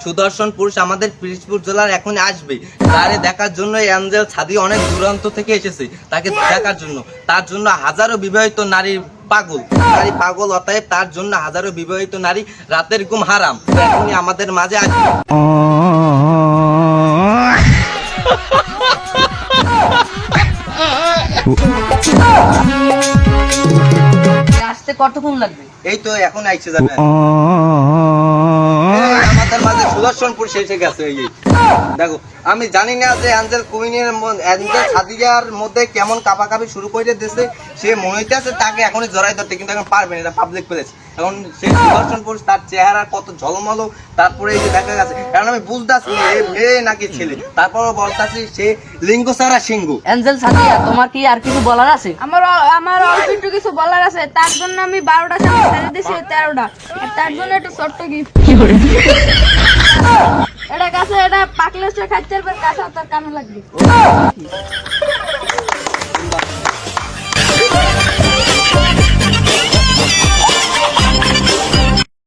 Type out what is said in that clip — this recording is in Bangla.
সুদর্শন পুরুষ আমাদের পিরিজপুর জেলার এখন আসবে। তারে দেখার জন্য অ্যাঞ্জেল ছাদি অনেক দূরান্ত থেকে এসেছে তাকে দেখার জন্য। তার জন্য হাজারো বিবাহিত নারী পাগল, অতএব তার জন্য হাজারো বিবাহিত নারী রাতের ঘুম হারাম। এখনই আমাদের মাঝে আসবে। আসতে কতক্ষণ লাগবে? এই তো এখন আইছে যাবে। আমাদের মাঝে সুদর্শন পুরুষ এসে গেছে। এই দেখো, আমি জানি না যে অ্যাঞ্জেল সাদিয়ার মধ্যে কেমন কাপাকাপি শুরু করে দিয়েছে। সে মনে হইতেছে তাকে এখনই জড়াই ধরতে, কিন্তু এখন পারবে না, এটা পাবলিক প্লেস। এখন সে সুদর্শন পুরুষ, তার চেহারা কত ঝলমলো, তারপরে এই যে দেখা গেছে, কারণ আমি বুঝতেছি মেয়ে নাকি ছেলে, তারপরও বলতেছি সে লিঙ্গ ছাড়া সিংহ। অ্যাঞ্জেল সাদিয়া, তোমার কি আর কিছু বলার আছে? আমার অল্প একটু কিছু বলার আছে। তার জন্য আমি 12টা সামনে ছেড়ে দিয়েছি 13টা। আর তার জন্য একটা ছোট্ট গিফট। এটা কাছে, এটা পাকলে সে খাইতে পারবে, কাছে তার কামে লাগবে।